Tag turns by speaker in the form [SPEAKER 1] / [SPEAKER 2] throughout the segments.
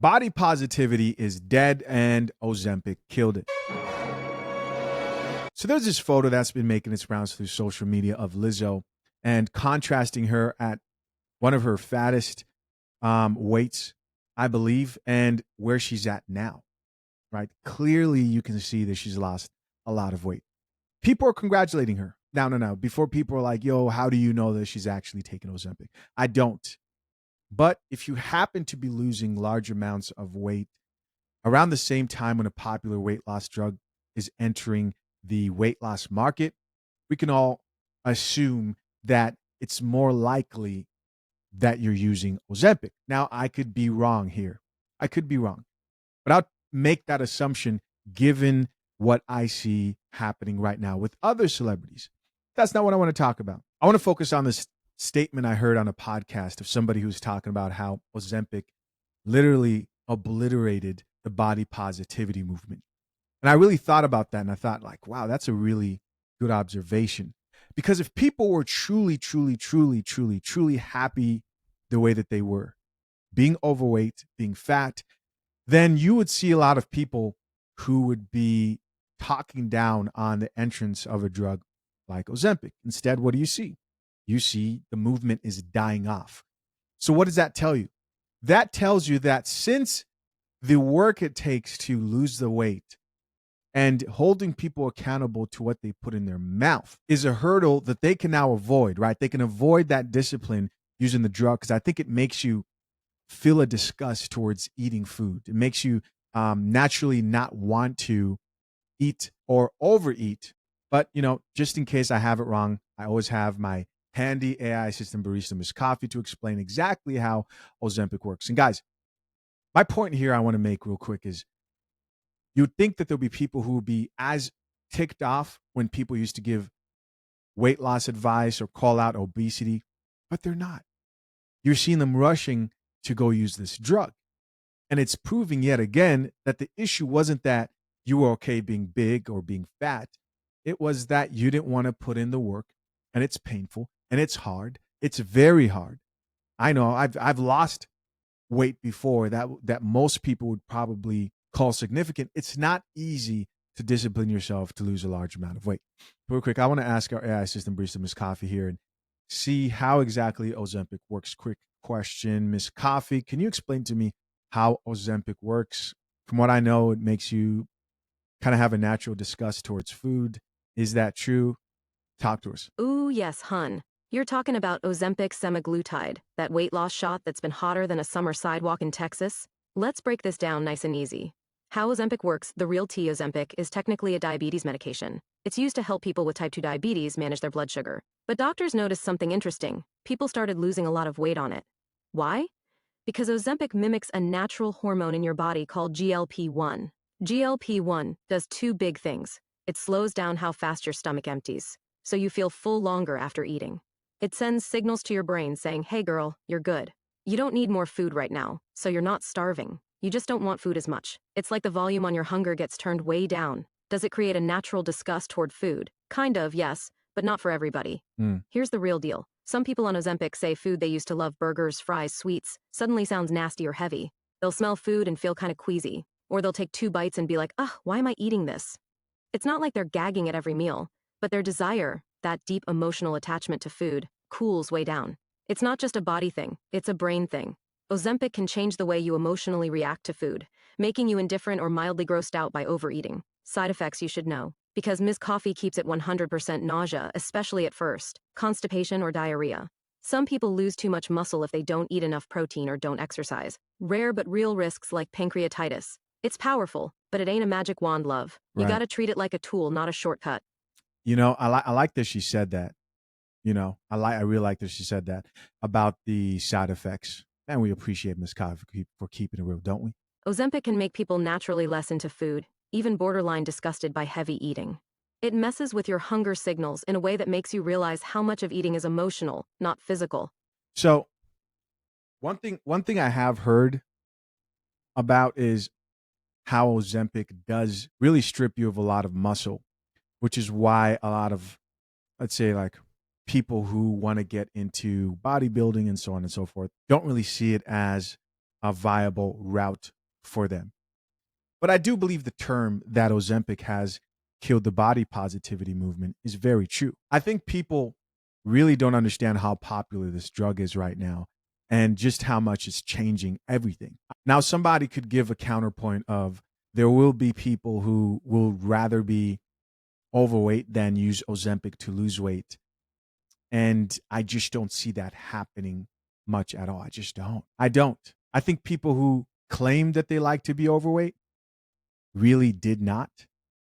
[SPEAKER 1] Body positivity is dead and Ozempic killed it. So there's this photo that's been making its rounds through social media of Lizzo and contrasting her at one of her fattest weights, I believe, and where she's at now, right? Clearly, you can see that she's lost a lot of weight. People are congratulating her. No. Before people are like, yo, how do you know that she's actually taking Ozempic? I don't. But if you happen to be losing large amounts of weight around the same time when a popular weight loss drug is entering the weight loss market, we can all assume that it's more likely that you're using Ozempic. Now, I could be wrong here. I could be wrong, but I'll make that assumption given what I see happening right now with other celebrities. That's not what I want to talk about. I want to focus on this statement I heard on a podcast of somebody who's talking about how Ozempic literally obliterated the body positivity movement. And I really thought about that and I thought, like, wow, that's a really good observation. Because if people were truly happy the way that they were, being overweight, being fat, then you would see a lot of people who would be talking down on the entrance of a drug like Ozempic. Instead, what do you see? You see the movement is dying off. So what does that tell you? That tells you that since the work it takes to lose the weight and holding people accountable to what they put in their mouth is a hurdle that they can now avoid, right? They can avoid that discipline using the drug because I think it makes you feel a disgust towards eating food. It makes you naturally not want to eat or overeat. But, just in case I have it wrong, I always have my handy AI assistant barista, Miss Coffee, to explain exactly how Ozempic works. And guys, my point here I want to make real quick is you'd think that there'll be people who would be as ticked off when people used to give weight loss advice or call out obesity, but they're not. You're seeing them rushing to go use this drug. And it's proving yet again that the issue wasn't that you were okay being big or being fat. It was that you didn't want to put in the work, and it's painful and it's hard. It's very hard. I know I've lost weight before that most people would probably call significant. It's not easy to discipline yourself to lose a large amount of weight. Real quick, I want to ask our AI assistant barista, Miss Coffee, here and see how exactly Ozempic works. Quick question, Miss Coffee, can you explain to me how Ozempic works? From what I know, it makes you kind of have a natural disgust towards food. Is that true? Talk to us.
[SPEAKER 2] Ooh, yes, hun. You're talking about Ozempic semaglutide, that weight loss shot that's been hotter than a summer sidewalk in Texas? Let's break this down nice and easy. How Ozempic works, the real tea Ozempic is technically a diabetes medication. It's used to help people with type 2 diabetes manage their blood sugar. But doctors noticed something interesting. People started losing a lot of weight on it. Why? Because Ozempic mimics a natural hormone in your body called GLP-1. GLP-1 does two big things. It slows down how fast your stomach empties, so you feel full longer after eating. It sends signals to your brain saying, hey girl, you're good. You don't need more food right now, so you're not starving. You just don't want food as much. It's like the volume on your hunger gets turned way down. Does it create a natural disgust toward food? Kind of, yes, but not for everybody. Here's the real deal. Some people on Ozempic say food they used to love, burgers, fries, sweets, suddenly sounds nasty or heavy. They'll smell food and feel kind of queasy. Or they'll take 2 bites and be like, ugh, why am I eating this? It's not like they're gagging at every meal, but their desire, that deep emotional attachment to food, cools way down. It's not just a body thing, it's a brain thing. Ozempic can change the way you emotionally react to food, making you indifferent or mildly grossed out by overeating. Side effects you should know. Because Ms. Coffee keeps it 100% nausea, especially at first, constipation or diarrhea. Some people lose too much muscle if they don't eat enough protein or don't exercise. Rare but real risks like pancreatitis. It's powerful, but it ain't a magic wand, love. You
[SPEAKER 1] Right.
[SPEAKER 2] gotta treat it like a tool, not a shortcut.
[SPEAKER 1] I like that she said that. I really like that she said that about the side effects. And we appreciate Miss Coffee for keeping it real, don't we?
[SPEAKER 2] Ozempic can make people naturally less into food, even borderline disgusted by heavy eating. It messes with your hunger signals in a way that makes you realize how much of eating is emotional, not physical.
[SPEAKER 1] So one thing I have heard about is how Ozempic does really strip you of a lot of muscle, which is why a lot of, let's say, like people who want to get into bodybuilding and so on and so forth don't really see it as a viable route for them. But I do believe the term that Ozempic has killed the body positivity movement is very true. I think people really don't understand how popular this drug is right now and just how much it's changing everything. Now, somebody could give a counterpoint of there will be people who will rather be overweight than use Ozempic to lose weight. And I just don't see that happening much at all. I just don't. I don't. I think people who claim that they like to be overweight really did not.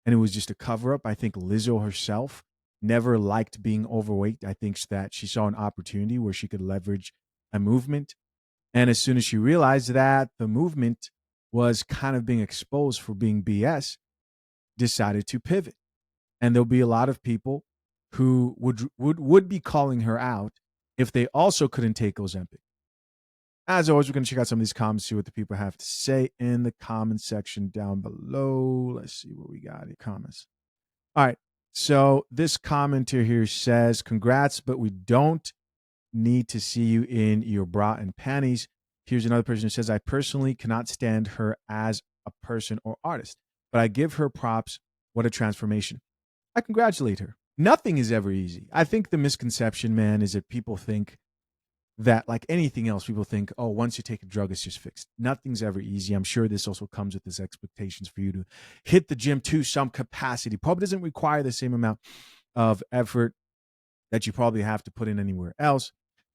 [SPEAKER 1] And it was just a cover up. I think Lizzo herself never liked being overweight. I think that she saw an opportunity where she could leverage a movement. And as soon as she realized that the movement was kind of being exposed for being BS, decided to pivot. And there'll be a lot of people who would be calling her out if they also couldn't take Ozempic. As always, we're going to check out some of these comments, see what the people have to say in the comment section down below. Let's see what we got in comments. All right. So this commenter here says, congrats, but we don't need to see you in your bra and panties. Here's another person who says, I personally cannot stand her as a person or artist, but I give her props. What a transformation. I congratulate her. Nothing is ever easy. I think the misconception, man, is that people think that, like anything else, people think, oh, once you take a drug, it's just fixed. Nothing's ever easy. I'm sure this also comes with this expectations for you to hit the gym to some capacity. Probably doesn't require the same amount of effort that you probably have to put in anywhere else.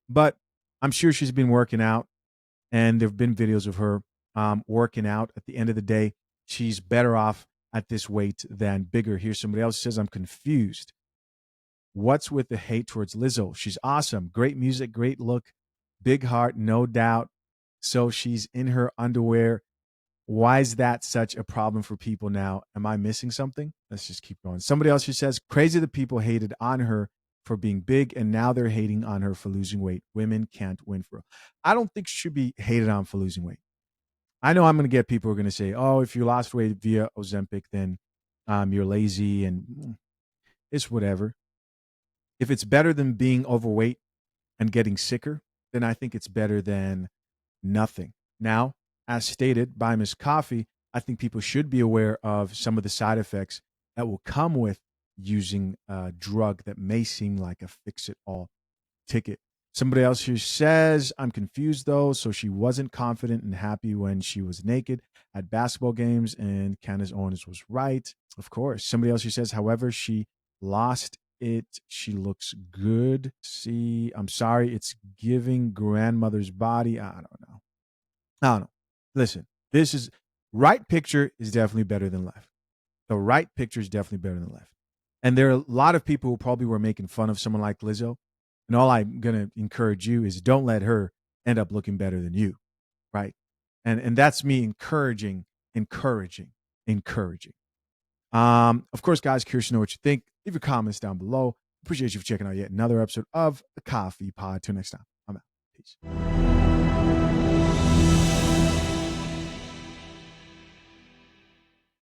[SPEAKER 1] But I'm sure she's been working out, and there have been videos of her working out. At the end of the day, she's better off at this weight than bigger. Here's somebody else who says, I'm confused. What's with the hate towards Lizzo? She's awesome. Great music, great look, big heart, no doubt. So she's in her underwear. Why is that such a problem for people now? Am I missing something? Let's just keep going. Somebody else who says, crazy that people hated on her for being big, and now they're hating on her for losing weight. Women can't win for her. I don't think she should be hated on for losing weight. I know I'm going to get people who are going to say, oh, if you lost weight via Ozempic, then you're lazy and it's whatever. If it's better than being overweight and getting sicker, then I think it's better than nothing. Now, as stated by Ms. Coffee, I think people should be aware of some of the side effects that will come with using a drug that may seem like a fix-it-all ticket. Somebody else here says, I'm confused though. So she wasn't confident and happy when she was naked at basketball games, and Candace Owens was right. Of course. Somebody else who says, however, she lost it. She looks good. See, I'm sorry. It's giving grandmother's body. I don't know. Listen, this is right picture is definitely better than left. The right picture is definitely better than left. And there are a lot of people who probably were making fun of someone like Lizzo. And all I'm going to encourage you is don't let her end up looking better than you. Right. And that's me encouraging. Of course, guys, curious to know what you think. Leave your comments down below. Appreciate you for checking out yet another episode of the Coffee Pod. Till next time, I'm out. Peace.